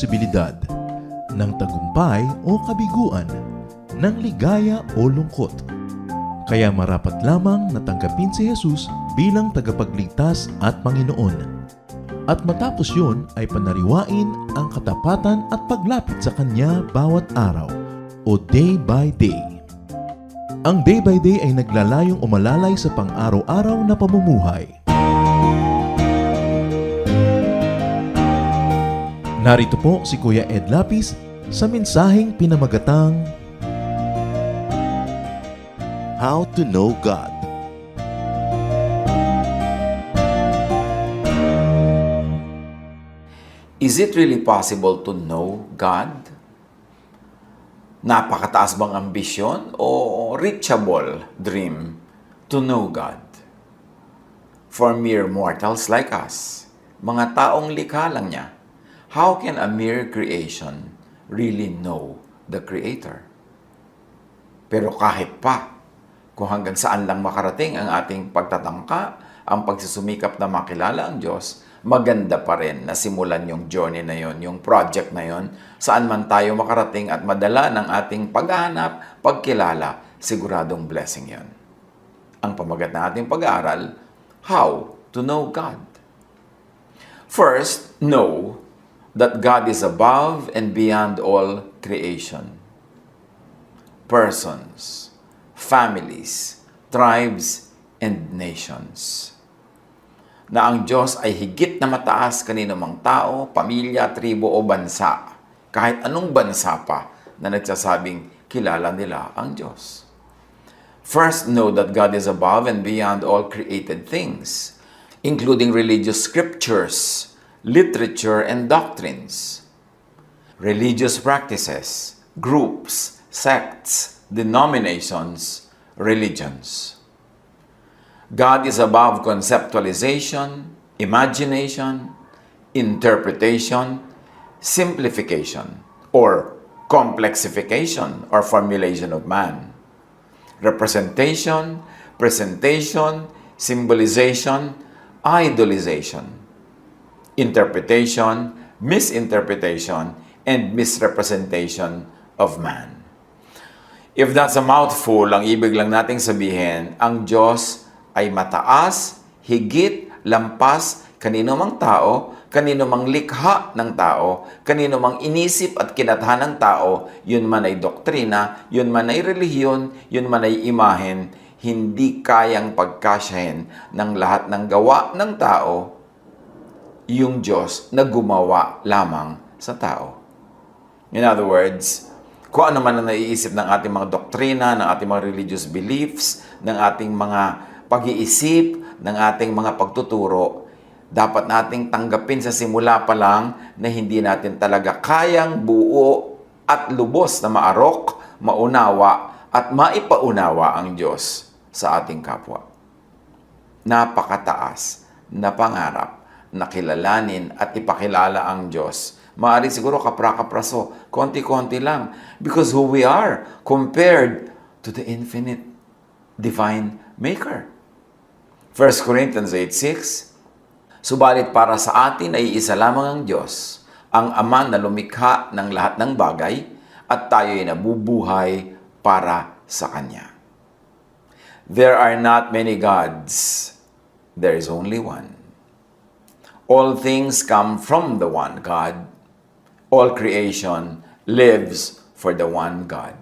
posibilidad ng tagumpay o kabiguan, ng ligaya o lungkot. Kaya marapat lamang natanggapin si Jesus bilang tagapagligtas at Panginoon. At matapos yun ay panariwain ang katapatan at paglapit sa Kanya bawat araw o day by day. Ang day by day ay naglalayong umalalay sa pang-araw-araw na pamumuhay. Narito po si Kuya Ed Lapis sa mensaheng pinamagatang How to Know God. Is it really possible to know God? Napakataas bang ambisyon o reachable dream to know God? For mere mortals like us, mga taong likha lang niya, how can a mere creation really know the Creator? Pero kahit pa, kung hanggang saan lang makarating ang ating pagtatangka, ang pagsusumikap na makilala ang Diyos, maganda pa rin na simulan yung journey na yon, yung project na yon, saan man tayo makarating at madala ng ating paghahanap, pagkilala, siguradong blessing yon. Ang pamagat na ating pag-aaral, How to Know God. First, know that God is above and beyond all creation. Persons, families, tribes, and nations. Na ang Diyos ay higit na mataas kanino mang tao, pamilya, tribo o bansa. Kahit anong bansa pa na nagsasabing kilala nila ang Diyos. First, know that God is above and beyond all created things, including religious scriptures, literature, and doctrines. Religious practices, groups, sects, denominations, religions. God is above conceptualization, imagination, interpretation, simplification, or complexification or formulation of man. Representation, presentation, symbolization, idolization, interpretation, misinterpretation, and misrepresentation of man. If that's a mouthful, ang ibig lang nating sabihin, ang Diyos ay mataas, higit, lampas, kanino mang tao, kanino mang likha ng tao, kanino mang inisip at kinathan ng tao, yun man ay doktrina, yun man ay relihiyon, yun man ay imahen, hindi kayang pagkasyahin ng lahat ng gawa ng tao, yung Diyos na gumawa lamang sa tao. In other words, kung ano man ang naiisip ng ating mga doktrina, ng ating mga religious beliefs, ng ating mga pag-iisip, ng ating mga pagtuturo, dapat nating tanggapin sa simula pa lang na hindi natin talaga kayang buo at lubos na maarok, maunawa, at maipaunawa ang Diyos sa ating kapwa. Napakataas na pangarap na kilalanin at ipakilala ang Diyos. Maaari siguro kapra-kapraso, konti-konti lang, because who we are compared to the infinite divine Maker. 1 Corinthians 8:6, subalit para sa atin ay isa lamang ang Diyos, ang Ama na lumikha ng lahat ng bagay, at tayo'y nabubuhay para sa Kanya. There are not many gods, there is only one. All things come from the one God. All creation lives for the one God.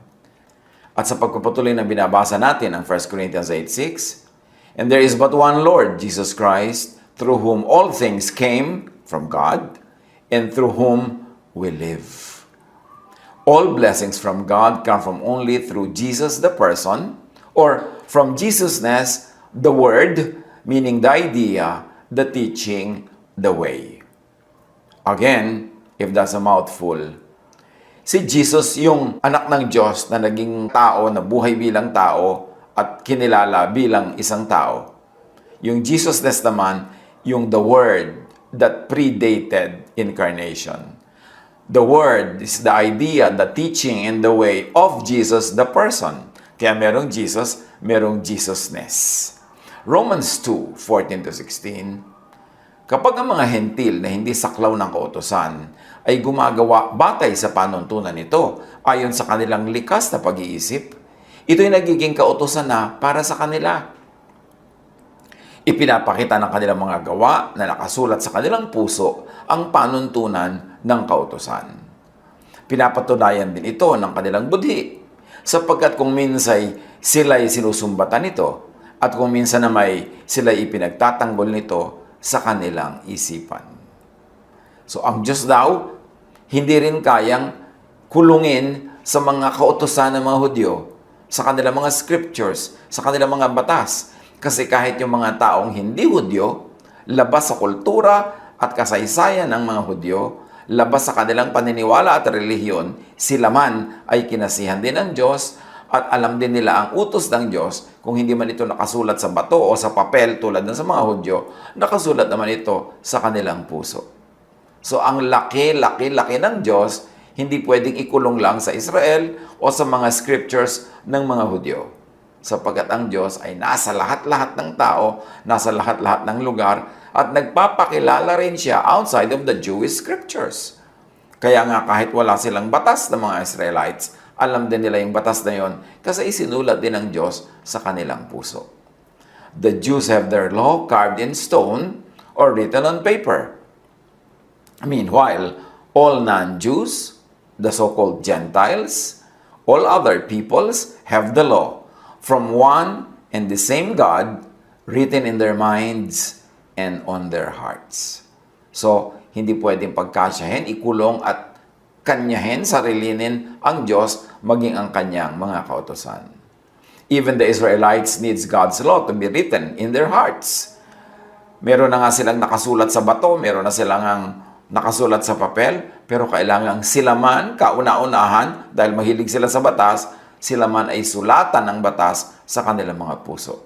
At sa pagpapatuloy na binabasa natin ang 1 Corinthians 8:6, and there is but one Lord, Jesus Christ, through whom all things came from God, and through whom we live. All blessings from God come from only through Jesus the person, or from Jesusness, the Word, meaning the idea, the teaching, the way. Again, if that's a mouthful, si Jesus yung anak ng Diyos na naging tao, na buhay bilang tao, at kinilala bilang isang tao. Yung Jesusness naman, yung the Word that predated incarnation. The Word is the idea, the teaching, and the way of Jesus, the person. Kaya merong Jesus, merong Jesusness. Romans 2:14-16, kapag ang mga hentil na hindi saklaw ng kautusan ay gumagawa batay sa panuntunan nito ayon sa kanilang likas na pag-iisip. Ito'y nagiging kautusan na para sa kanila. Ipinapakita ng kanilang mga gawa na nakasulat sa kanilang puso ang panuntunan ng kautusan. Pinapatunayan din ito ng kanilang budhi, sapagkat kung minsay sila'y sinusumbatan nito at kung minsan na sila'y ipinagtatanggol nito sa kanilang isipan. So ang Diyos daw, hindi rin kayang kulungin sa mga kautusan ng mga Hudyo, sa kanilang mga scriptures, sa kanilang mga batas. Kasi kahit yung mga taong hindi Hudyo, labas sa kultura at kasaysayan ng mga Hudyo, labas sa kanilang paniniwala at relihiyon, sila man ay kinasihan din ng Diyos at alam din nila ang utos ng Diyos. Kung hindi man ito nakasulat sa bato o sa papel tulad ng sa mga Hudyo, nakasulat naman ito sa kanilang puso. So ang laki ng Diyos, hindi pwedeng ikulong lang sa Israel o sa mga scriptures ng mga Hudyo. Sapagkat ang Diyos ay nasa lahat-lahat ng tao, nasa lahat-lahat ng lugar, at nagpapakilala rin siya outside of the Jewish scriptures. Kaya nga kahit wala silang batas ng mga Israelites, alam din nila yung batas na yon kasi isinulat din ng Diyos sa kanilang puso. The Jews have their law carved in stone or written on paper. Meanwhile, all non-Jews, the so-called Gentiles, all other peoples have the law from one and the same God written in their minds and on their hearts. So, hindi pwedeng pagkasyahin, ikulong at kanyahin, sarilinin ang Diyos maging ang kanyang mga kautusan. Even the Israelites needs God's law to be written in their hearts. Meron na nga silang nakasulat sa bato, meron na silang nakasulat sa papel, pero kailangang sila man, kauna-unahan, dahil mahilig sila sa batas, sila man ay sulatan ng batas sa kanilang mga puso.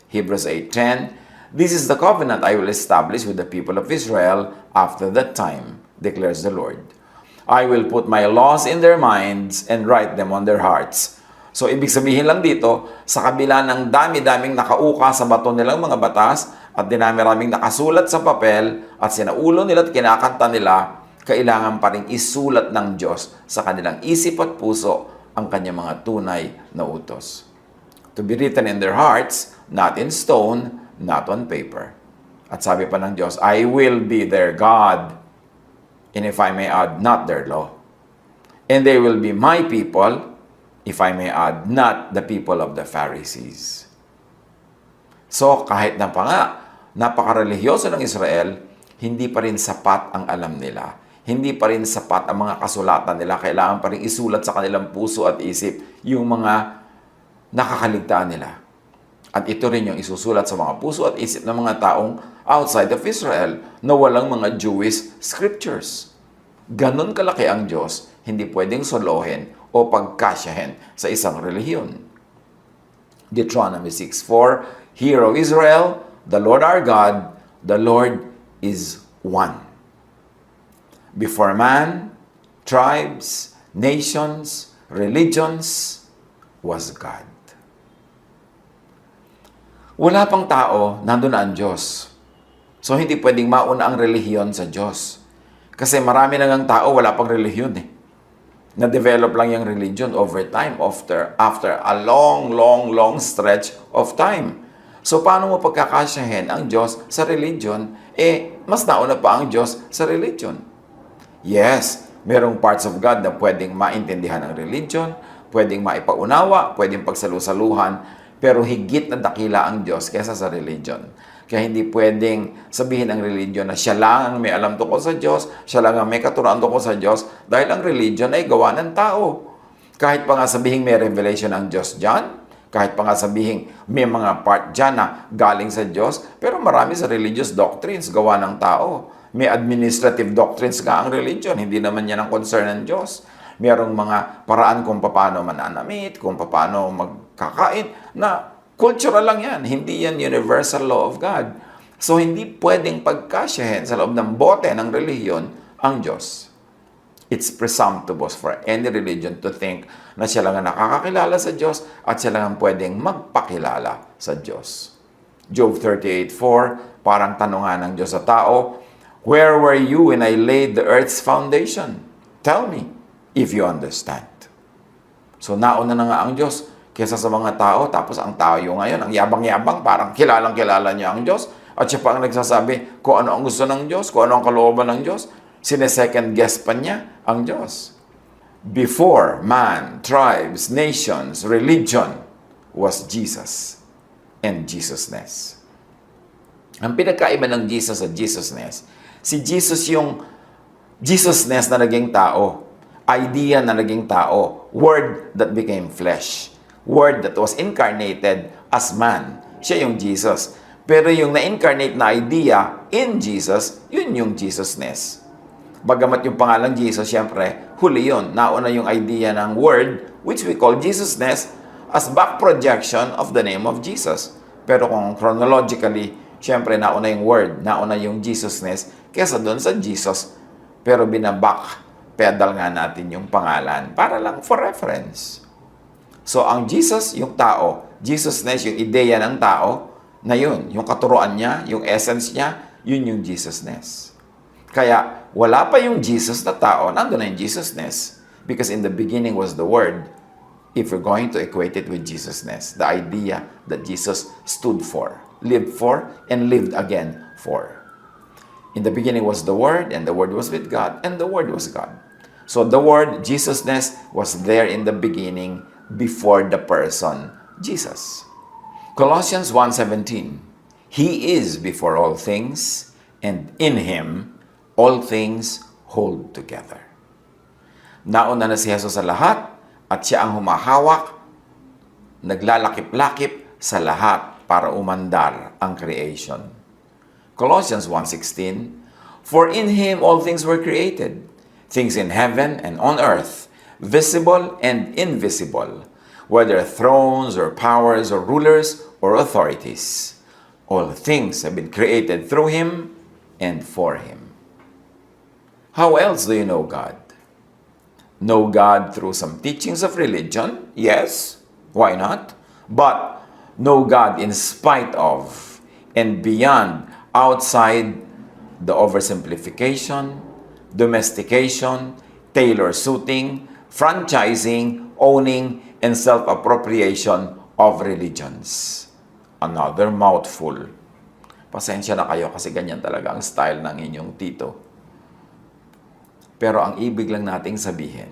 Hebrews 8:10, "This is the covenant I will establish with the people of Israel after that time, declares the Lord. I will put my laws in their minds and write them on their hearts." So, ibig sabihin lang dito, sa kabila ng dami-daming nakauka sa bato nilang mga batas at dinami-raming nakasulat sa papel at sinaulo nila at kinakanta nila, kailangan pa rin isulat ng Diyos sa kanilang isip at puso ang kanyang mga tunay na utos. To be written in their hearts, not in stone, not on paper. At sabi pa ng Diyos, I will be their God, and if I may add, not their law. And they will be my people, if I may add, not the people of the Pharisees. So, kahit na pa nga, napaka-religyoso ng Israel, hindi pa rin sapat ang alam nila. Hindi pa rin sapat ang mga kasulatan nila. Kailangan pa rin isulat sa kanilang puso at isip yung mga nakakaligtaan nila. At ito rin yung isusulat sa mga puso at isip ng mga taong outside of Israel na walang mga Jewish scriptures. Ganon kalaki ang Diyos, hindi pwedeng solohin o pagkasyahin sa isang relihiyon. Deuteronomy 6:4, "Hear, O Israel, the Lord our God, the Lord is one. Before man, tribes, nations, religions, was God." Wala pang tao, nandun na ang Diyos. So, hindi pwedeng mauna ang relihiyon sa Diyos. Kasi marami na ngang tao, wala pang relihiyon eh. Na-develop lang yung religion over time, after a long stretch of time. So, paano mo pagkakasyahin ang Diyos sa religion? Mas nauna pa ang Diyos sa religion. Yes, merong parts of God na pwedeng maintindihan ng religion, pwedeng maipaunawa, pwedeng pagsalusaluhan, pero higit na dakila ang Diyos kaysa sa religion. Kaya hindi pwedeng sabihin ng religion na siya lang ang may alam tungkol sa Diyos, siya lang ang may katuruan tungkol sa Diyos, dahil ang religion ay gawa ng tao. Kahit pa nga sabihin may revelation ang Diyos dyan, kahit pa nga sabihin may mga part dyan na galing sa Diyos, pero marami sa religious doctrines gawa ng tao. May administrative doctrines nga ang religion, hindi naman yan ang concern ng Diyos. Merong mga paraan kung paano mananamit, kung paano magkakain, na cultural lang yan. Hindi yan universal law of God. So, hindi pwedeng pagkasyahin sa loob ng bote ng relihiyon ang Diyos. It's presumptuous for any religion to think na siya lang ang nakakakilala sa Diyos at siya lang ang pwedeng magpakilala sa Diyos. Job 38:4, parang tanungan ng Diyos sa tao, Where were you when I laid the earth's foundation? Tell me, if you understand. So nauna na nga ang Diyos kesa sa mga tao, tapos ang tao ngayon, ang yabang-yabang, parang kilalang-kilala niya ang Diyos, at siya pa ang nagsasabi kung ano ang gusto ng Diyos, kung ano ang kalooban ng Diyos, sine-second guess pa niya ang Diyos. Before man, tribes, nations, religion was Jesus and Jesusness. Ang pinagkaiba ng Jesus at Jesusness, si Jesus yung Jesusness na naging tao, idea na naging tao, word that became flesh, word that was incarnated as man. Siya yung Jesus. Pero yung na-incarnate na idea in Jesus, yun yung Jesusness. Bagamat yung pangalan Jesus, syempre, huli yun. Nauna yung idea ng word, which we call Jesusness, as back projection of the name of Jesus. Pero kung chronologically, syempre, nauna yung word, nauna yung Jesusness, kesa doon sa Jesus. Pero binaback pedal nga natin yung pangalan para lang for reference. So, ang Jesus, yung tao, Jesusness, yung ideya ng tao, na yun, yung katuruan niya, yung essence niya, yun yung Jesusness. Kaya, wala pa yung Jesus na tao, nandun na yung Jesusness. Because in the beginning was the Word. If you're going to equate it with Jesusness, the idea that Jesus stood for, and lived again for. In the beginning was the Word, and the Word was with God, and the Word was God. So the Word, Jesusness, was there in the beginning before the person, Jesus. Colossians 1:17, He is before all things, and in Him all things hold together. Nauna na si Jesus sa lahat, at siya ang humahawak, naglalakip-lakip sa lahat para umandar ang creation. Colossians 1:16, For in Him all things were created, things in heaven and on earth, visible and invisible, whether thrones or powers or rulers or authorities. All things have been created through Him and for Him. How else do you know God? Know God through some teachings of religion? Yes, why not? But know God in spite of and beyond, outside the oversimplification, domestication, tailor-suiting, franchising, owning, and self-appropriation of religions. Another mouthful. Pasensya na kayo kasi ganyan talaga ang style ng inyong tito. Pero ang ibig lang nating sabihin,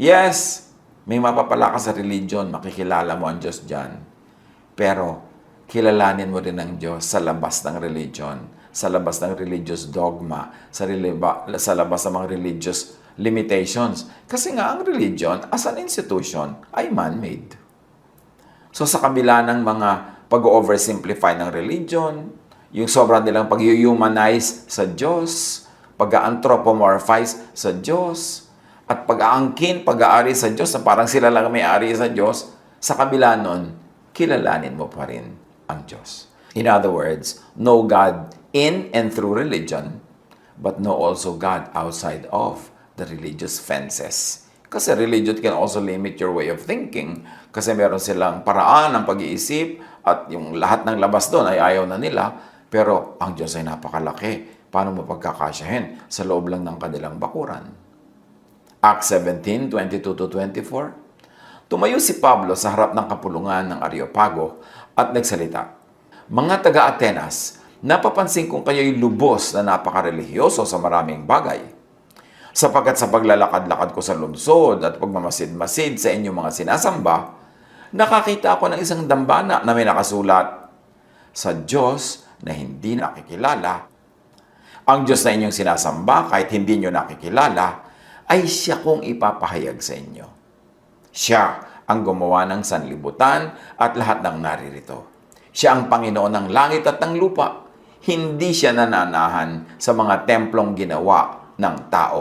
yes, may mapapala ka sa religion, makikilala mo ang Diyos dyan. Pero kilalanin mo rin ang Diyos sa labas ng religion, sa labas ng religious dogma, sa labas ng mga religious limitations. Kasi nga ang religion as an institution ay man-made. So sa kabila ng mga pag-oversimplify ng religion, yung sobrang nilang pag-humanize sa Diyos, pag-anthropomorphize sa Diyos, at pag-aangkin, pag-aari sa Diyos na parang sila lang may-ari sa Diyos, sa kabila nun, kilalanin mo pa rin ang Diyos. In other words, know God in and through religion, but know also God outside of the religious fences. Kasi religion can also limit your way of thinking. Kasi meron silang paraan ng pag-iisip at yung lahat ng labas doon ay ayaw na nila. Pero ang Diyos ay napakalaki. Paano mo pagkakasyahin sa loob lang ng kanilang bakuran? Acts 17:22-24. Tumayo si Pablo sa harap ng kapulungan ng Areopago at nagsalita, Mga taga-Atenas, napapansin kong kayo'y lubos na napakarelihiyoso sa maraming bagay. Sapagkat sa paglalakad-lakad ko sa lungsod at pagmamasid-masid sa inyong mga sinasamba, nakakita ako ng isang dambana na may nakasulat, Sa Diyos na hindi nakikilala. Ang Diyos na inyong sinasamba, kahit hindi nyo nakikilala, ay siya kong ipapahayag sa inyo. Siya ang gumawa ng sanlibutan at lahat ng naririto. Siya ang Panginoon ng langit at ng lupa. Hindi siya nananahan sa mga templong ginawa ng tao.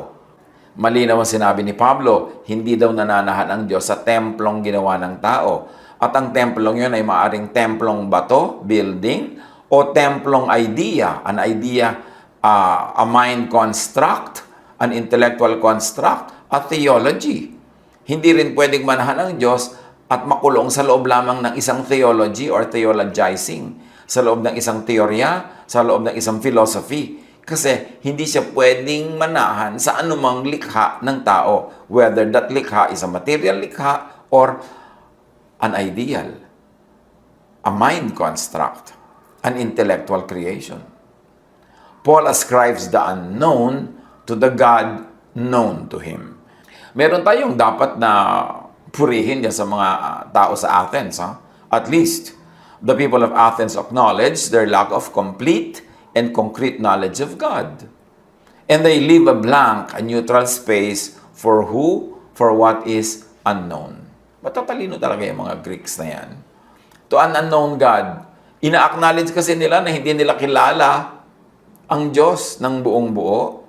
Malinaw ang sinabi ni Pablo, hindi daw nananahan ang Diyos sa templong ginawa ng tao. At ang templong yun ay maaring templong bato, building, o templong idea, an idea, a mind construct, an intellectual construct, a theology. Hindi rin pwedeng manahan ng Diyos at makulong sa loob lamang ng isang theology or theologizing, sa loob ng isang teorya, sa loob ng isang philosophy. Kasi hindi siya pwedeng manahan sa anumang likha ng tao, whether that likha is a material likha or an ideal, a mind construct, an intellectual creation. Paul ascribes the unknown to the God known to him. Meron tayong dapat na purihin yan sa mga tao sa Athens. At least, the people of Athens acknowledge their lack of complete and concrete knowledge of God. And they leave a blank, a neutral space for what is unknown. Matatalino talaga yung mga Greeks na yan. To an unknown God, ina-acknowledge kasi nila na hindi nila kilala ang Diyos ng buong buo.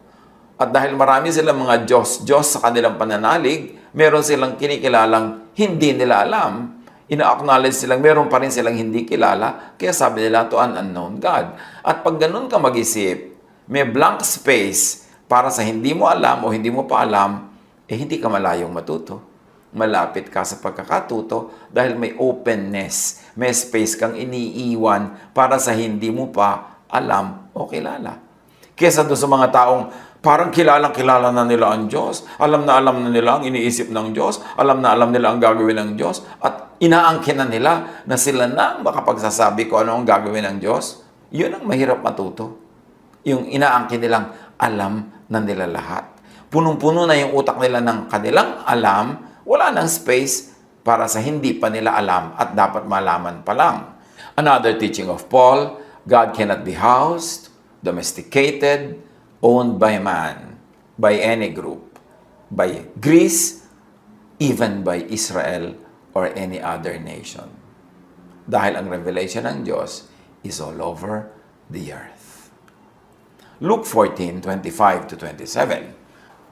At dahil marami silang mga Diyos sa kanilang pananalig, meron silang kinikilalang hindi nila alam. Ina-acknowledge silang meron pa rin silang hindi kilala, kaya sabi nila to an unknown God. At pag ganun ka mag-isip, may blank space para sa hindi mo alam o hindi mo pa alam, hindi ka malayong matuto. Malapit ka sa pagkakatuto dahil may openness, may space kang iniiwan para sa hindi mo pa alam o kilala. Kesa doon sa mga taong parang kilalang-kilala na nila ang Diyos, alam na nila ang iniisip ng Diyos, alam na nila ang gagawin ng Diyos, at inaangkin na nila na sila na ang makapagsasabi kung ano ang gagawin ng Diyos. Yun ang mahirap matuto. Yung inaangkin nilang alam na nila lahat. Punong-puno na yung utak nila ng kanilang alam, wala nang space para sa hindi pa nila alam at dapat malaman pa lang. Another teaching of Paul, God cannot be housed, domesticated, owned by man, by any group, by Greece, even by Israel or any other nation. Dahil ang revelation ng Diyos is all over the earth. Luke 14:25-27.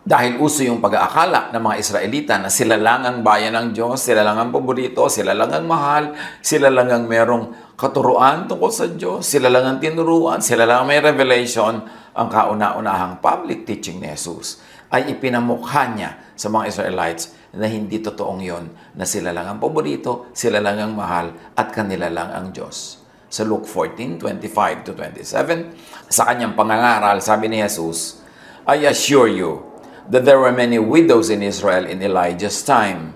Dahil uso yung pag-aakala ng mga Israelita na sila lang ang bayan ng Diyos, sila lang ang paborito, sila lang ang mahal, sila lang ang merong katuruan tungkol sa Diyos, sila lang ang tinuruan, sila lang ang may revelation, ang kauna-unahang public teaching ni Jesus ay ipinamukha niya sa mga Israelites na hindi totoong yon, na sila lang ang paborito, sila lang ang mahal, at kanila lang ang Diyos. Sa Luke 14:25-27, sa kanyang pangangaral, sabi ni Jesus, I assure you that there were many widows in Israel in Elijah's time,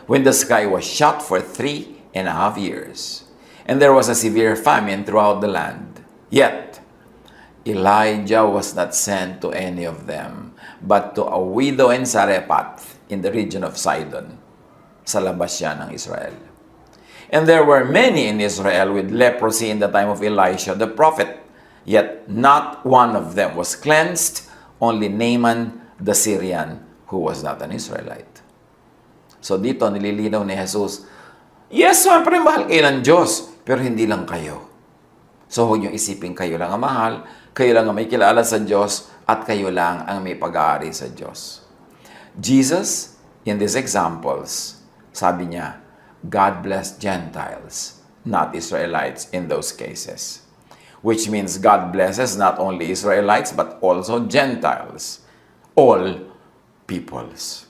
when the sky was shut for 3.5 years, and there was a severe famine throughout the land. Yet, Elijah was not sent to any of them, but to a widow in Zarephath, in the region of Sidon, sa labas siya ng Israel. And there were many in Israel with leprosy in the time of Elisha the prophet, yet not one of them was cleansed, only Naaman the Syrian, who was not an Israelite. So dito nililinaw ni Jesus, yes, siyempre mahal kayo ng Diyos, pero hindi lang kayo. So huwag niyong isipin kayo lang ang mahal, kayo lang ang may kilala sa Diyos, at kayo lang ang may pag-aari sa Diyos. Jesus, in these examples, sabi niya, God blessed Gentiles, not Israelites in those cases. Which means God blesses not only Israelites, but also Gentiles. All peoples.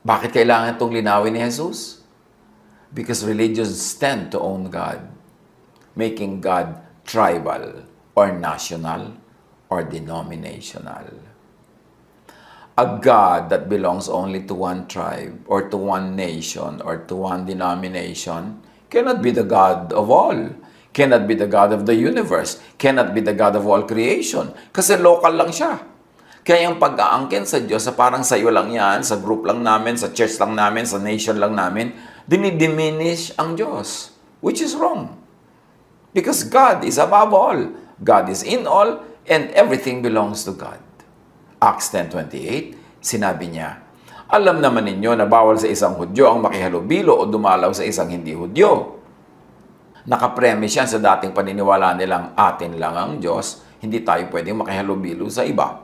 Bakit kailangan itong linawin ni Jesus? Because religions tend to own God, making God tribal or national or denominational. A God that belongs only to one tribe or to one nation or to one denomination cannot be the God of all. Cannot be the God of the universe. Cannot be the God of all creation. Kasi local lang siya. Kaya yung pag-aangkin sa Diyos, sa parang sa iyo lang yan, sa group lang namin, sa church lang namin, sa nation lang namin, dinidiminish ang Diyos. Which is wrong. Because God is above all. God is in all, and everything belongs to God. Acts 10:28, sinabi niya, alam naman ninyo na bawal sa isang Hudyo ang makihalubilo o dumalaw sa isang hindi Hudyo. Nakapremise yan sa dating paniniwala nilang atin lang ang Diyos, hindi tayo pwedeng makihalubilo sa iba.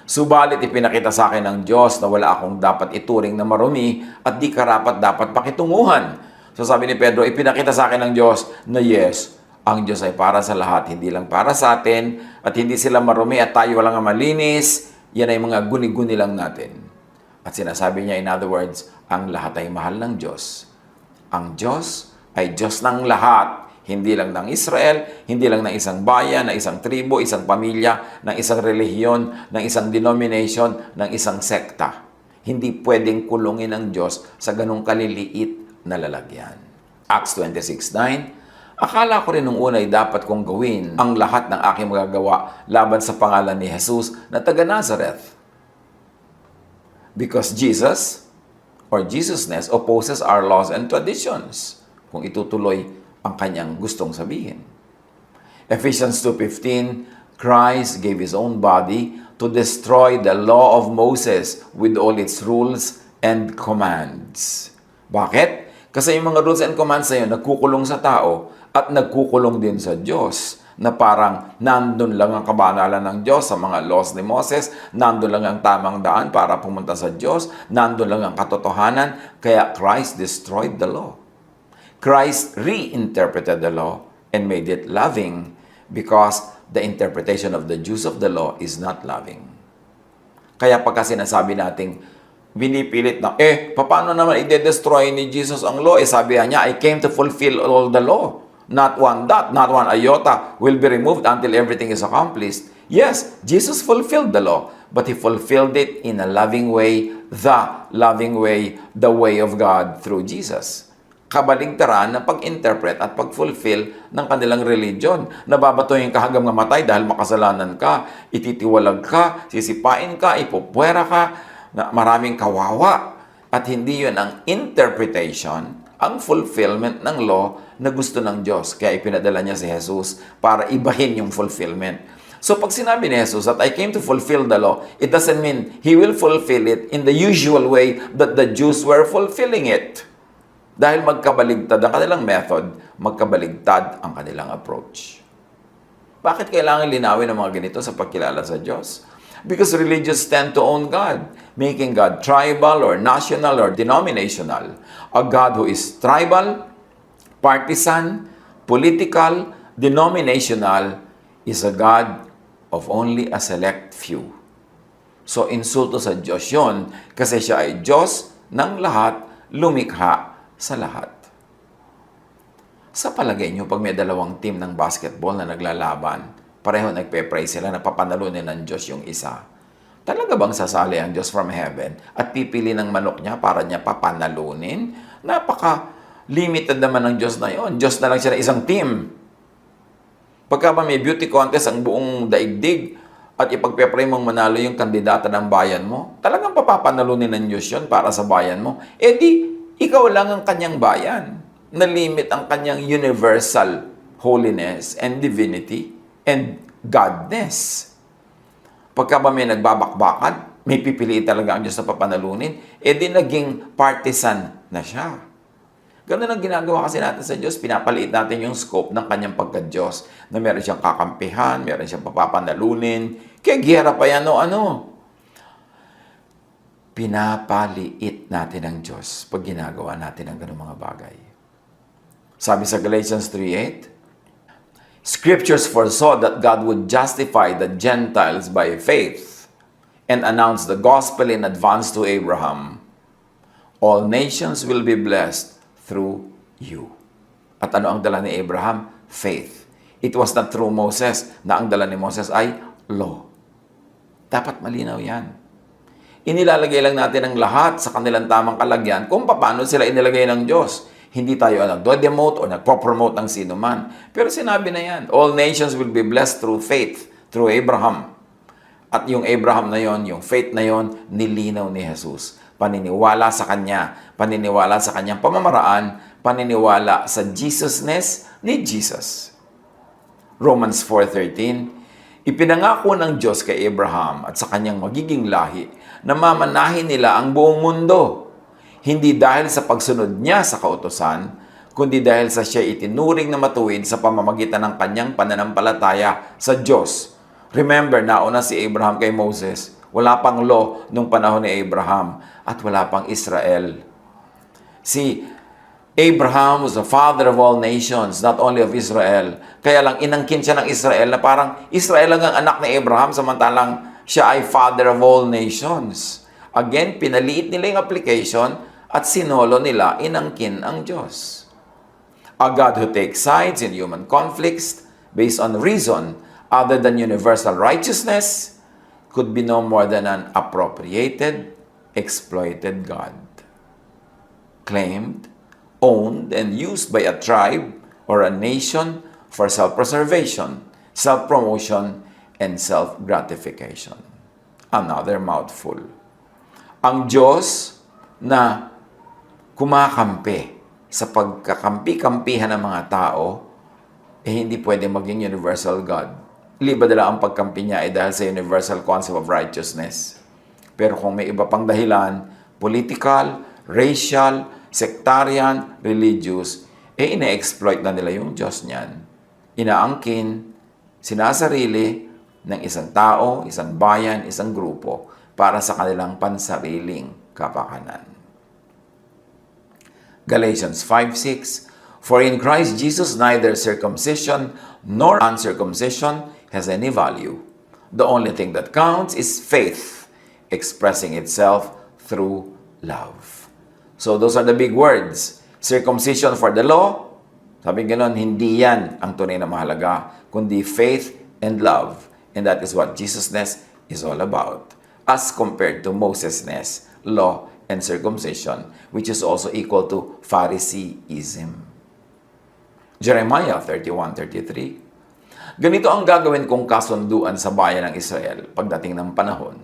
Subalit ipinakita sa akin ng Diyos na wala akong dapat ituring na marumi at di karapat dapat pakitunguhan. So sabi ni Pedro, ipinakita sa akin ng Diyos na yes, ang Diyos ay para sa lahat, hindi lang para sa atin, at hindi sila marumi at tayo walang malinis, yan ay mga guni-guni lang natin. At sinasabi niya, in other words, ang lahat ay mahal ng Diyos. Ang Diyos ay Diyos ng lahat, Hindi lang ng Israel, hindi lang ng isang bayan, ng isang tribo, isang pamilya, ng isang relihiyon, ng isang denomination, ng isang sekta. Hindi pwedeng kulungin ng Diyos sa ganung kaliliit na lalagyan. Acts 26:9, akala ko rin nung una ay dapat kong gawin ang lahat ng aking magagawa laban sa pangalan ni Jesus na taga Nazareth. Because Jesus or Jesusness opposes our laws and traditions. Kung itutuloy ang kanyang gustong sabihin. Ephesians 2:15, Christ gave His own body to destroy the law of Moses with all its rules and commands. Bakit? Kasi yung mga rules and commands na yun, nagkukulong sa tao at nagkukulong din sa Diyos na parang nandun lang ang kabanalan ng Diyos sa mga laws ni Moses, nandun lang ang tamang daan para pumunta sa Diyos, nandun lang ang katotohanan, kaya Christ destroyed the law. Christ reinterpreted the law and made it loving because the interpretation of the Jews of the law is not loving. Kaya pagka sinasabi nating binipilit na, paano naman i-destroy ni Jesus ang law? Sabi niya, I came to fulfill all the law. Not one dot, not one iota will be removed until everything is accomplished. Yes, Jesus fulfilled the law, but He fulfilled it in a loving way, the way of God through Jesus. Kabaligtaran na pag-interpret at pag-fulfill ng kanilang religion. Nababatuhin ka hanggang mamatay dahil makasalanan ka, ititiwalag ka, sisipain ka, ipupwera ka, na maraming kawawa. At hindi yun ang interpretation, ang fulfillment ng law na gusto ng Diyos. Kaya ipinadala niya si Jesus para ibahin yung fulfillment. So pag sinabi ni Jesus that I came to fulfill the law, it doesn't mean He will fulfill it in the usual way that the Jews were fulfilling it. Dahil magkabaligtad ang kanilang method, magkabaligtad ang kanilang approach. Bakit kailangan linawin ang mga ganito sa pagkilala sa Diyos? Because religions tend to own God, making God tribal or national or denominational. A God who is tribal, partisan, political, denominational is a God of only a select few. So insulto sa Diyos yun kasi siya ay Diyos ng lahat, lumikha sa lahat. Sa palagay nyo, pag may dalawang team ng basketball na naglalaban, pareho nagpe-pray sila na papanalunin ng Diyos yung isa. Talaga bang sasali ang Diyos from heaven at pipili ng manok niya para niya papanalunin? Napaka-limited naman ng Diyos na yon. Diyos na lang siya na isang team. Pagka ba may beauty contest ang buong daigdig at ipagpe-pray mong manalo yung kandidata ng bayan mo, talagang papapanalunin ng Diyos yun para sa bayan mo. Di, ikaw lang ang kanyang bayan. Nalimit ang kanyang universal holiness and divinity and godness. Pagka ba may nagbabakbakan, may pipiliin talaga ang Diyos na papanalunin, di naging partisan na siya. Ganun ang ginagawa kasi natin sa Diyos. Pinapaliit natin yung scope ng kanyang pagka-Diyos na meron siyang kakampihan, meron siyang papapanalunin. Kaya giyera pa yan pinapaliit natin ang Diyos pag ginagawa natin ang ganung mga bagay. Sabi sa Galatians 3:8, Scriptures foresaw that God would justify the Gentiles by faith and announce the gospel in advance to Abraham. All nations will be blessed through you. At ano ang dala ni Abraham? Faith. It was not through Moses na ang dala ni Moses ay law. Dapat malinaw yan. Inilalagay lang natin ang lahat sa kanilang tamang kalagyan kung paano sila inilagay ng Diyos. Hindi tayo nagdo-demote o nagpo-promote ng sino man. Pero sinabi na yan, all nations will be blessed through faith, through Abraham. At yung Abraham na yon, yung faith na yon, nilinaw ni Jesus. Paniniwala sa Kanya, paniniwala sa Kanyang pamamaraan, paniniwala sa Jesusness ni Jesus. Romans 4:13, ipinangako ng Diyos kay Abraham at sa kanyang magiging lahi na mamanahin nila ang buong mundo. Hindi dahil sa pagsunod niya sa kautusan, kundi dahil sa siya itinuring na matuwid sa pamamagitan ng kanyang pananampalataya sa Diyos. Remember, nauna si Abraham kay Moses. Wala pang law nung panahon ni Abraham at wala pang Israel. Si Abraham was the father of all nations, not only of Israel. Kaya lang inangkin siya ng Israel na parang Israel lang ang anak ni Abraham samantalang siya ay father of all nations. Again, pinaliit nila yung application at sinolo nila inangkin ang Diyos. A God who takes sides in human conflicts based on reason other than universal righteousness could be no more than an appropriated, exploited God. Claimed, owned, and used by a tribe or a nation for self-preservation, self-promotion, and self-gratification. Another mouthful. Ang Diyos na kumakampi sa pagkakampi-kampihan ng mga tao, hindi pwede maging universal God. Liba dala ang pagkampi niya ay dahil sa universal concept of righteousness. Pero kung may iba pang dahilan, political, racial, sectarian, religious, ina-exploit na nila yung Diyos niyan. Inaangkin, sinasarili ng isang tao, isang bayan, isang grupo para sa kanilang pansariling kapakanan. Galatians 5:6, For in Christ Jesus neither circumcision nor uncircumcision has any value. The only thing that counts is faith, expressing itself through love. So those are the big words. Circumcision for the law, sabi gano'n, hindi yan ang tunay na mahalaga, kundi faith and love. And that is what Jesusness is all about. As compared to Mosesness, law, and circumcision, which is also equal to Phariseeism. Jeremiah 31:33. Ganito ang gagawin kong kasunduan sa bayan ng Israel pagdating ng panahon.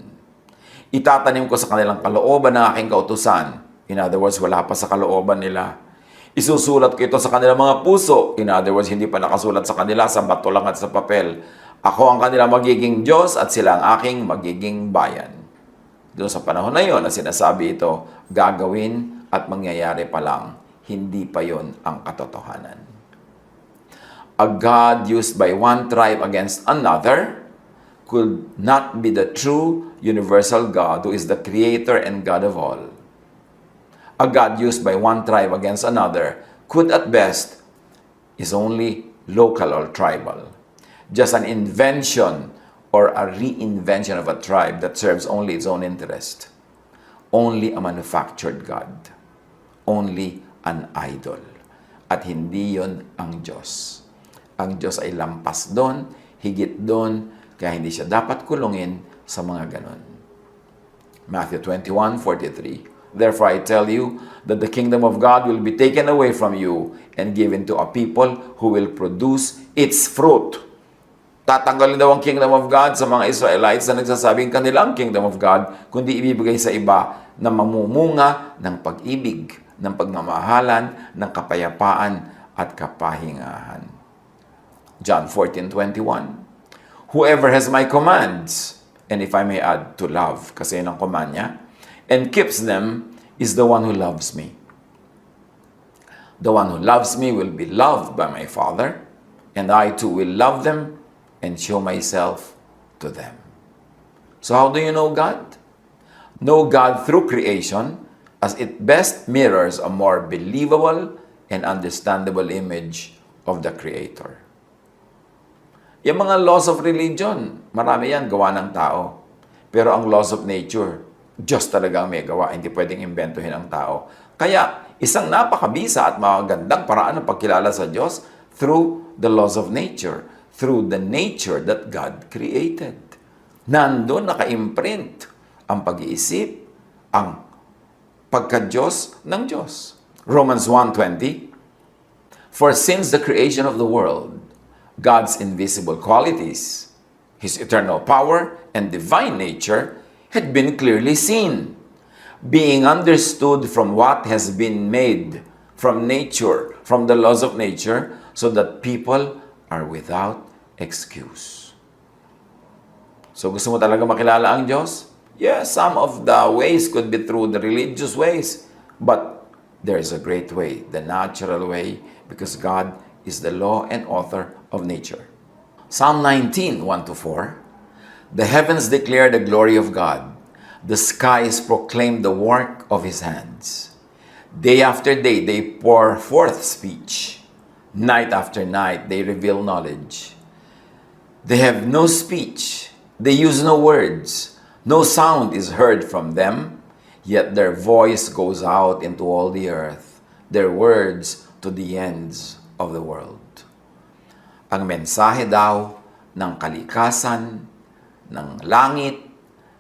Itatanim ko sa kanilang kalooban ng aking kautusan. In other words, wala pa sa kalooban nila. Isusulat ko ito sa kanilang mga puso. In other words, hindi pa nakasulat sa kanila, sa bato lang at sa papel. Ako ang kanilang magiging Diyos at sila ang aking magiging bayan. Doon sa panahon na yon na sinasabi ito, gagawin at mangyayari pa lang. Hindi pa yon ang katotohanan. A God used by one tribe against another could not be the true universal God who is the creator and God of all. A God used by one tribe against another could at best is only local or tribal. Just an invention or a reinvention of a tribe that serves only its own interest. Only a manufactured God. Only an idol. At hindi yon ang Diyos. Ang Diyos ay lampas doon, higit doon, kaya hindi siya dapat kulungin sa mga ganon. Matthew 21:43. Therefore I tell you that the kingdom of God will be taken away from you and given to a people who will produce its fruit. Tatanggalin daw ang kingdom of God sa mga Israelites na nagsasabing kanilang kingdom of God, kundi ibibigay sa iba na mamumunga ng pag-ibig, ng pagmamahalan, ng kapayapaan at kapahingahan. John 14:21. Whoever has my commands, and if I may add to love, kasi yun ang command niya, and keeps them is the one who loves me. The one who loves me will be loved by my Father, and I too will love them and show myself to them. So how do you know God? Know God through creation as it best mirrors a more believable and understandable image of the Creator. Yung mga laws of religion, marami yan gawa ng tao. Pero ang laws of nature, Diyos talaga ang may gawa, hindi pwedeng imbentuhin ang tao. Kaya, isang napakabisa at magandang paraan ng pagkilala sa Diyos through the laws of nature, through the nature that God created. Nandun naka-imprint ang pag-iisip, ang pagka-Diyos ng Diyos. Romans 1:20, For since the creation of the world, God's invisible qualities, His eternal power and divine nature had been clearly seen, being understood from what has been made, from nature, from the laws of nature, so that people are without excuse. So gusto mo talaga makilala ang Diyos? Yes, some of the ways could be through the religious ways, but there is a great way, the natural way, because God is the law and author of nature. Psalm 19, 1-4. The heavens declare the glory of God. The skies proclaim the work of His hands. Day after day, they pour forth speech. Night after night, they reveal knowledge. They have no speech. They use no words. No sound is heard from them, yet their voice goes out into all the earth, their words to the ends of the world. Ang mensahe daw ng kalikasan, ng langit,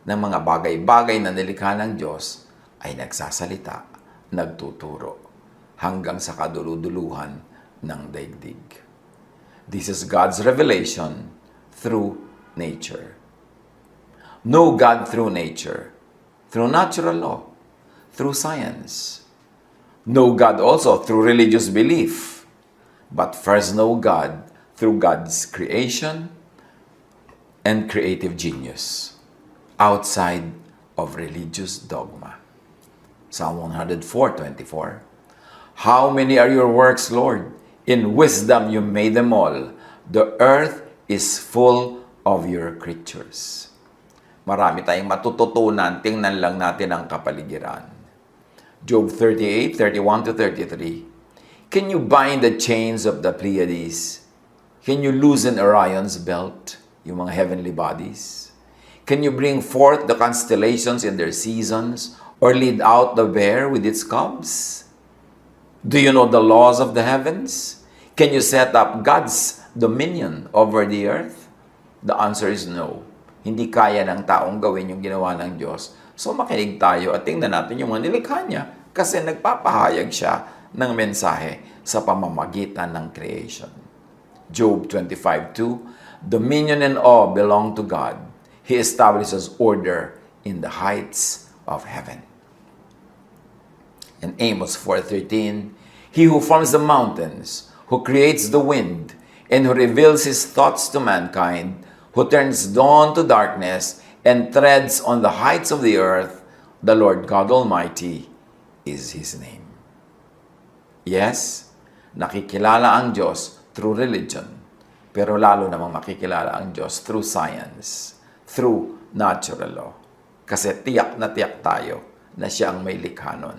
ng mga bagay-bagay na nilikha ng Diyos ay nagsasalita, nagtuturo, hanggang sa kaduluduluhan ng daigdig. This is God's revelation through nature. Know God through nature, through natural law, through science. Know God also through religious belief. But first know God through God's creation and creative genius, outside of religious dogma. Psalm 104:24. How many are your works, Lord? In wisdom you made them all. The earth is full of your creatures. Marami tayong matututunan. Tingnan lang natin ang kapaligiran. Job 38:31-33. Can you bind the chains of the Pleiades? Can you loosen Orion's belt, yung mga heavenly bodies? Can you bring forth the constellations in their seasons, or lead out the bear with its cubs? Do you know the laws of the heavens? Can you set up God's dominion over the earth? The answer is no. Hindi kaya ng taong gawin yung ginawa ng Diyos. So makinig tayo at tingnan natin yung mga nilikha niya kasi nagpapahayag siya ng mensahe sa pamamagitan ng creation. Job 25:2, dominion and awe belong to God. He establishes order in the heights of heaven. And Amos 4:13, he who forms the mountains, who creates the wind, and who reveals his thoughts to mankind, who turns dawn to darkness and treads on the heights of the earth, the Lord God Almighty is his name. Yes, nakikilala ang Diyos through religion, pero lalo namang makikilala ang Diyos through science, through natural law. Kasi tiyak na tiyak tayo na siya ang may likha nun.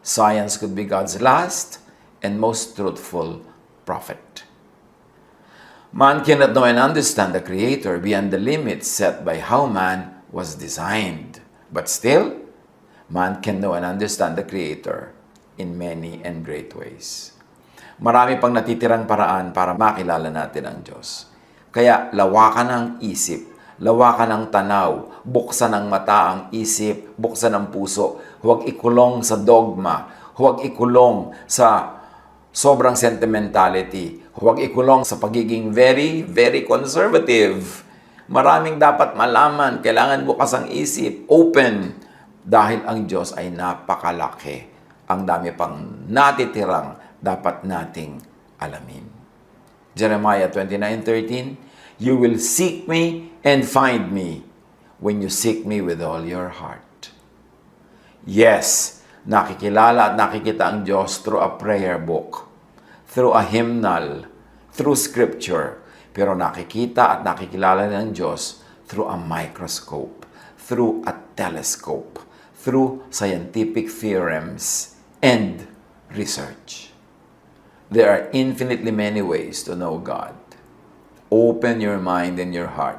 Science could be God's last and most truthful prophet. Man cannot know and understand the Creator beyond the limits set by how man was designed. But still, man can know and understand the Creator in many and great ways. Marami pang natitirang paraan para makilala natin ang Diyos. Kaya lawakan ang isip, lawakan ang tanaw, buksan ang mata ang isip, buksan ang puso. Huwag ikulong sa dogma, huwag ikulong sa sobrang sentimentality, huwag ikulong sa pagiging very, very conservative. Maraming dapat malaman, kailangan bukas ang isip, open, dahil ang Diyos ay napakalaki. Ang dami pang natitirang dapat nating alamin. Jeremiah 29:13, you will seek me and find me when you seek me with all your heart. Yes, nakikilala at nakikita ang Diyos through a prayer book, through a hymnal, through scripture. Pero nakikita at nakikilala ng Diyos through a microscope, through a telescope, through scientific theorems and research. There are infinitely many ways to know God. Open your mind and your heart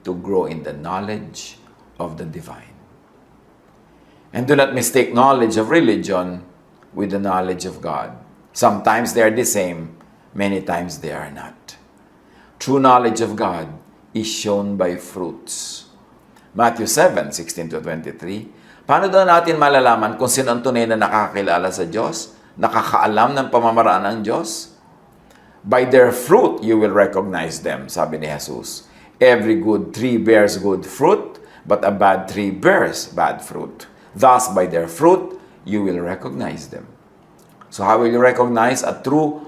to grow in the knowledge of the divine. And do not mistake knowledge of religion with the knowledge of God. Sometimes they are the same, many times they are not. True knowledge of God is shown by fruits. Matthew 7:16-23. Paano daw natin malalaman kung sino ang tunay na nakakakilala sa Diyos? Nakakaalam ng pamamaraan ng Diyos? By their fruit, you will recognize them, sabi ni Jesus. Every good tree bears good fruit, but a bad tree bears bad fruit. Thus, by their fruit, you will recognize them. So how will you recognize a true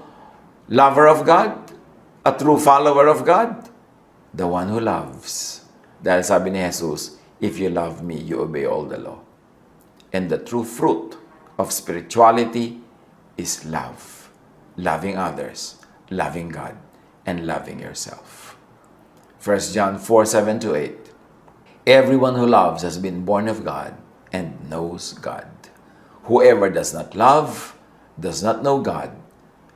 lover of God? A true follower of God? The one who loves. Dahil sabi ni Jesus, if you love me, you obey all the law. And the true fruit of spirituality is love. Loving others, loving God, and loving yourself. 1 John 4:7-8. Everyone who loves has been born of God and knows God. Whoever does not love does not know God,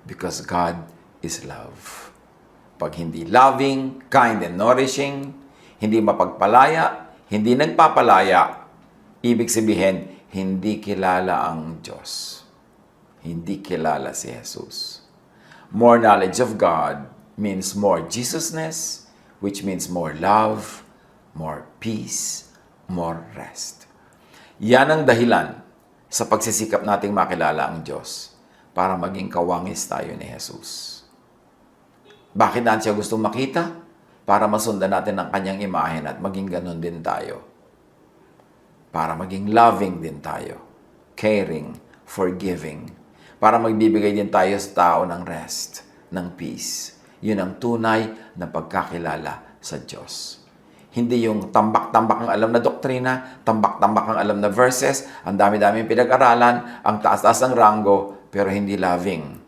because God is love. Pag hindi loving, kind, and nourishing, hindi mapagpalaya, hindi nagpapalaya, ibig sabihin, hindi kilala ang Diyos. Hindi kilala si Jesus. More knowledge of God means more Jesusness, which means more love, more peace, more rest. Yan ang dahilan sa pagsisikap nating makilala ang Diyos para maging kawangis tayo ni Jesus. Bakit natin siya gustong makita? Para masundan natin ang kanyang imahen at maging ganun din tayo. Para maging loving din tayo. Caring, forgiving. Para magbibigay din tayo sa tao ng rest, ng peace. Yun ang tunay na pagkakilala sa Diyos. Hindi yung tambak-tambak ang alam na doktrina, tambak-tambak ang alam na verses, ang dami-daming pinag-aralan, ang taas-taas ng ranggo, pero hindi loving.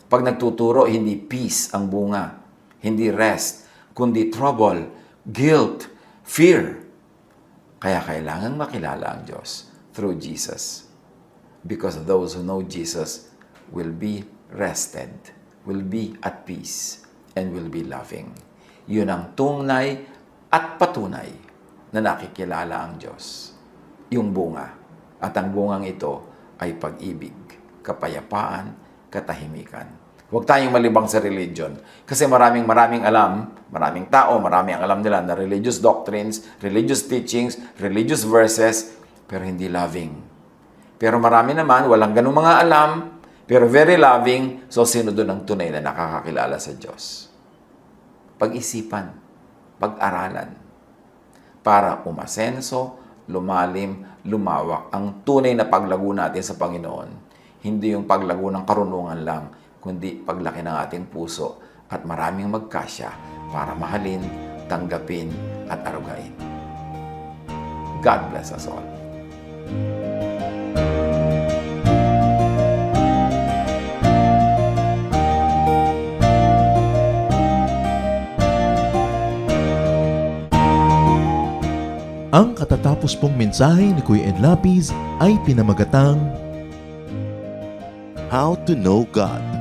Pag nagtuturo, hindi peace ang bunga, hindi rest, kundi trouble, guilt, fear. Kaya kailangan makilala ang Diyos through Jesus. Because those who know Jesus will be rested, will be at peace, and will be loving. Yun ang tunay at patunay na nakikilala ang Diyos. Yung bunga. At ang bungang ito ay pag-ibig, kapayapaan, katahimikan. Huwag tayong malibang sa religion. Kasi maraming alam, maraming tao, marami ang alam nila na religious doctrines, religious teachings, religious verses, pero hindi loving. Pero marami naman, walang ganung mga alam, pero very loving, so sino doon ang tunay na nakakakilala sa Diyos? Pag-isipan, pag-aralan, para umasenso, lumalim, lumawak ang tunay na paglago natin sa Panginoon. Hindi yung paglago ng karunungan lang, kundi paglaki ng ating puso at maraming magkasya para mahalin, tanggapin, at arugain. God bless us all. Ang katatapos pong mensahe ni Kuya Ed Lapid ay pinamagatang How to Know God.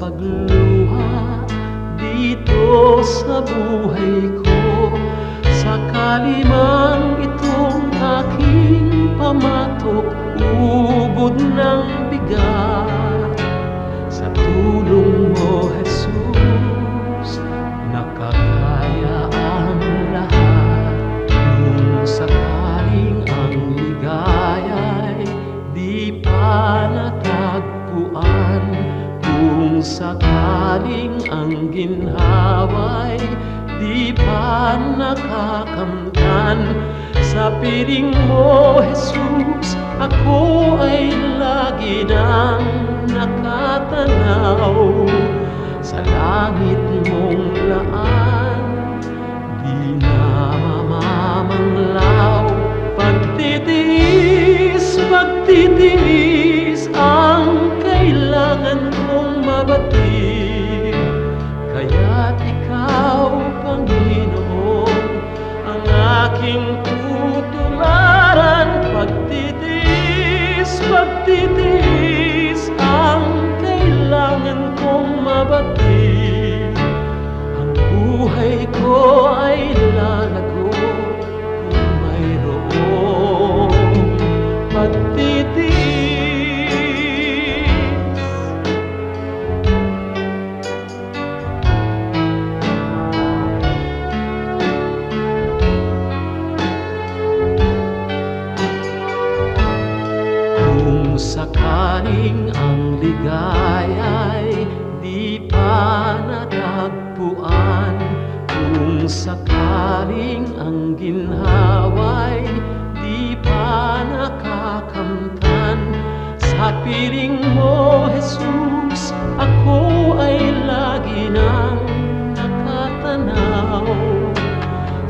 pagluha dito sa buhay ko. Sakali man itong aking pamatok, ubod ng bigat, sa tulong mo, Jesus, nakakaya ang lahat. Kung sakaling ang ligaya'y di pa natagpuan, kung sakaling ang ginhawa'y di pa nakakamtan, sa piling mo, Jesus, ako ay lagi nang nakatanaw sa langit mong laan. Di na mamamanglaw, pagtitiis ang kailangan kong mabatid. Kaya't ikaw, Panginoon, ang aking tutularan. Pagtitiis ang kailangan kong mabatid. Ang buhay ko ay lalago kung mayroong pagtitiis. Kung sakaling ang ligaya'y di pa natagpuan, kung sakaling ang ginhawa'y di pa nakakamtan, sa piling mo, Jesus, ako ay lagi nang nakatanaw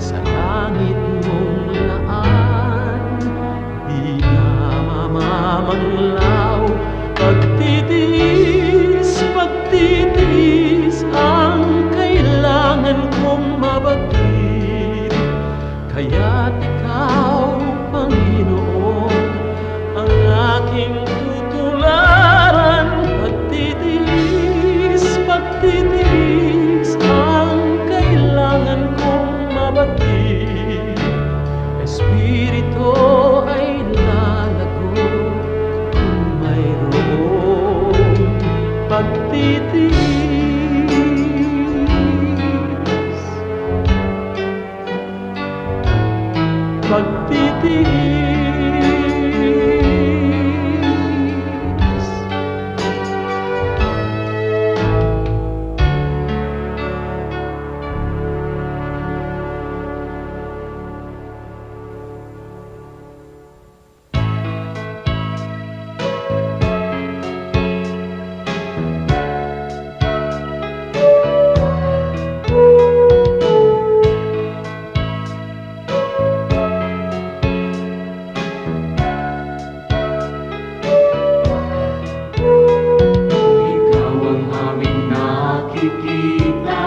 sa langit mong laan. Di na mamamanglaw, pagtitiis ang kailangan kong mabatid. Kaya't ikaw, Panginoon, ang aking tutularan. Pagtitiis ang kailangan kong mabatid. Espiritu ay lalago kung mayroong pagtitiis. Ikaw ang aming nakikita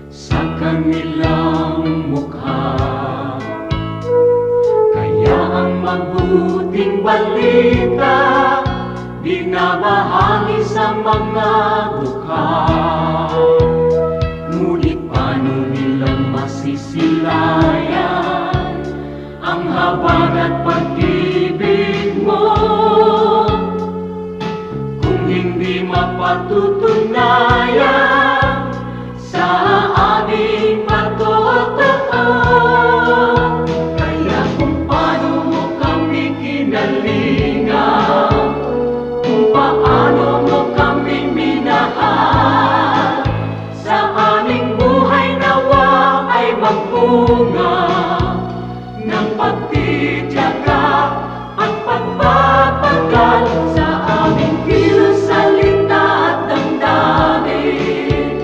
sa kanilang mukha, kaya ang mabuting balita binabahagi sa mga dukha. Ngunit paano nilang masisilayan ang habag at pag-ibig mo kung hindi mapatutunayan sa aming patotoo? Kaya kung paano mo kami kinalingan, kung paano mo kami minahal, sa aming buhay nawa ay magbunga ng pagtitiyaga at pagpapagal sa aming kilos, salita at damdamin.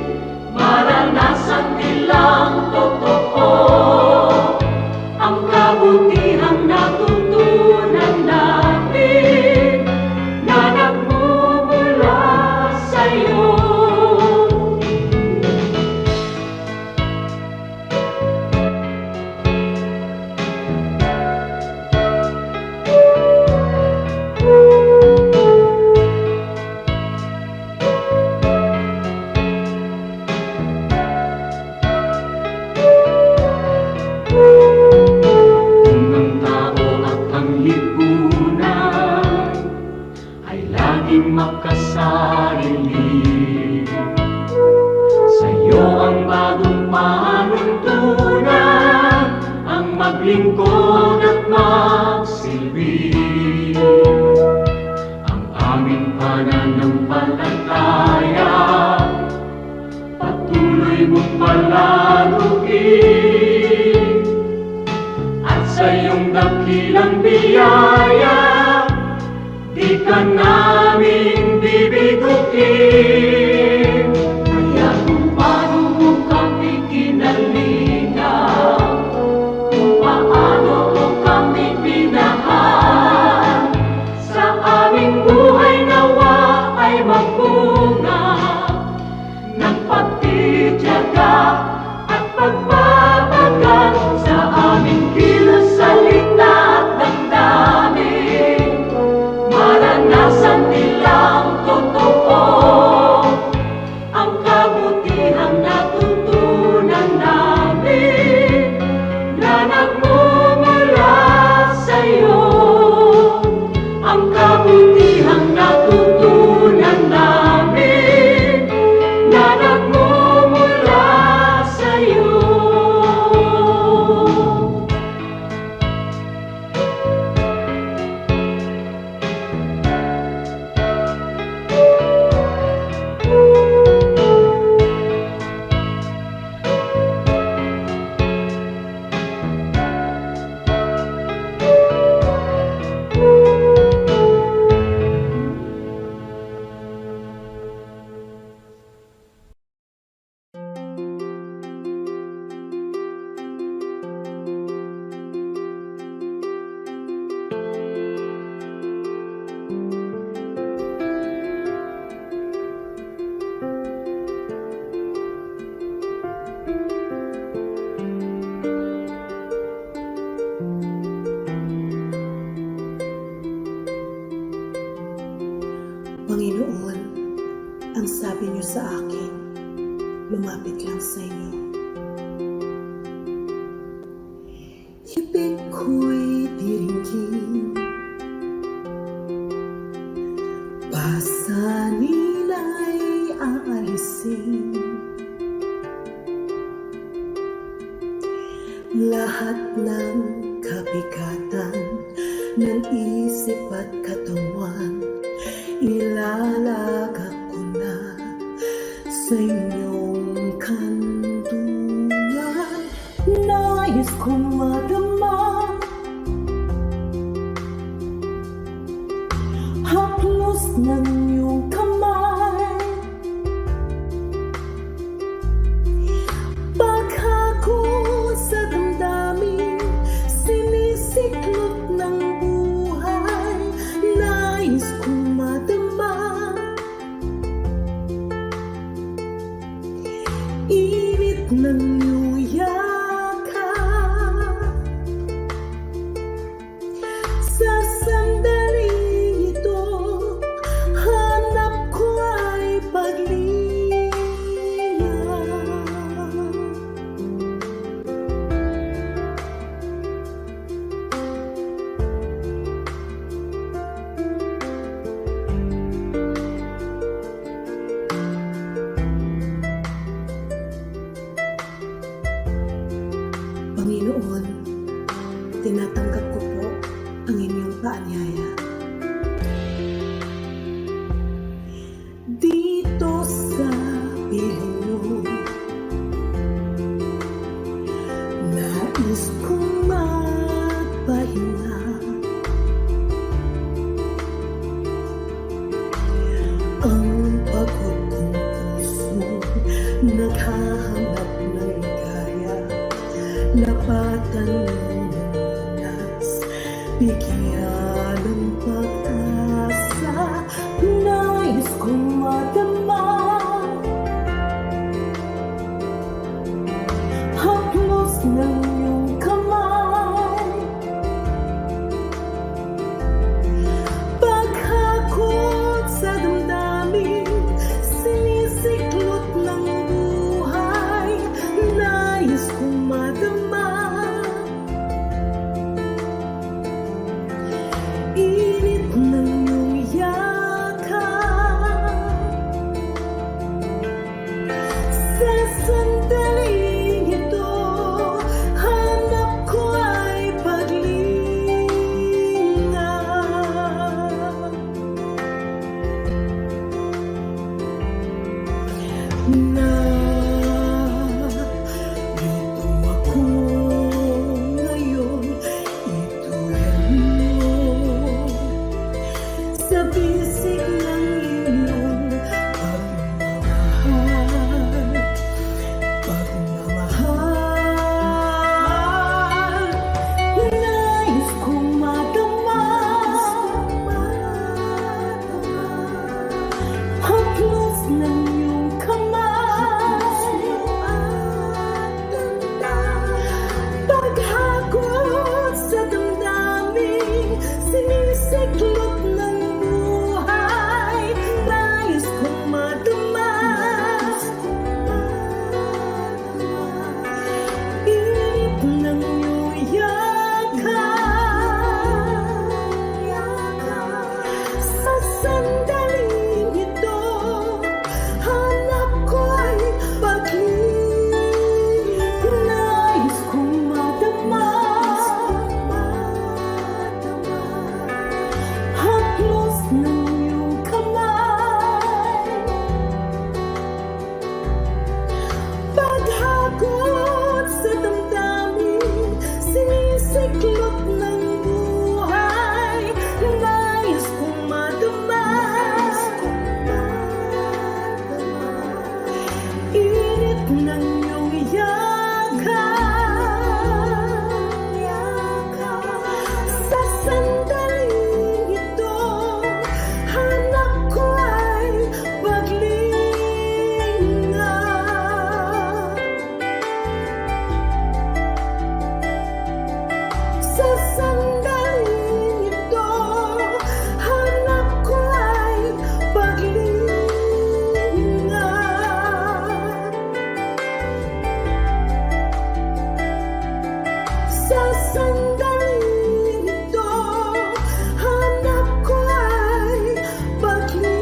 makasarili. Sa'yo ang bagong panuntunan, ang maglingkod at magsilbi. Ang aming pananampalataya, patuloy mong palaguin. At sa iyong dakilang biyaya, di ka namin bibiguin. Kaya kung paano mo kami kinalingan, kung paano mo kami minahal, sa aming buhay nawa ay magbunga ng pagtitiyaga at pagbabagal sa aming kilos, salita at damdamin. Maranasan nilang totoo ang kabutihang natutunan namin na nagmumula sa'yo. Ang kabutihang natutunan namin na nagmumula sa'yo. Panginoon, ang sabi niyo sa akin, lumapit lang sa inyo. Ibig ko'y diringgin, pasanin ay aalisin. Lahat ng kabigatan ng isip at katawan, ilalagak ko na sa inyong kanlungan. Nais kong madama haplos ng iyong kamay. Paghako sa damdamin, sinisiklop ng buhay. Nais kong madama init ng iyong yakap. Sa sandaling ito, hanap ko ay paglingap. Panginoon, tinatanggap ko po ang inyong paanyaya. Dito sa piling mo, nais kong magpahinga. Ang pagod kong puso, naghahanap ng ligaya. Lapatan ng lunas, bigyan ng pag-asa. Nais kong madama haplos ng iyong kamay. Paghakot sa damdamin, sinisiklot ng buhay. Narito ako ngayon, ituloy mo sa bisig ng iyong pagmamahal. Nais kong madama haplos ng iyong kamay, paghagod sa damdamin, sinisiklop ng buhay. Nais kong madama init ng iyong yakap. Sa sandaling ito, hanap ko'y pag-ibig. Nais kong madama haplos ng iyong kamay, paghagod sa damdamin, sinisiklop ng buhay. Nais kong madama init ng iyong yakap. Sa sandaling ito, hanap ko ay paglinga. Sa sandaling ito, hanap ko ay paglinga. Sa sandaling ito, hanap ko ay paglinga.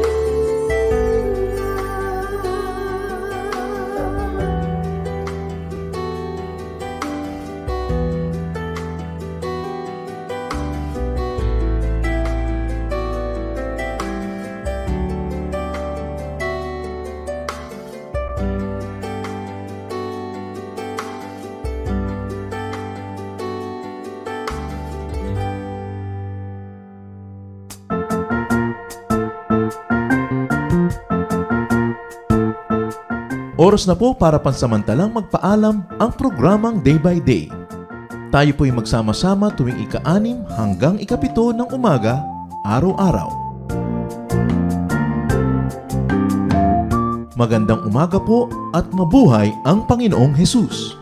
Oras na po para pansamantalang magpaalam ang programang Day by Day. Tayo po'y magsama-sama tuwing ika-6 hanggang ika-7 ng umaga, araw-araw. Magandang umaga po at mabuhay ang Panginoong Hesus!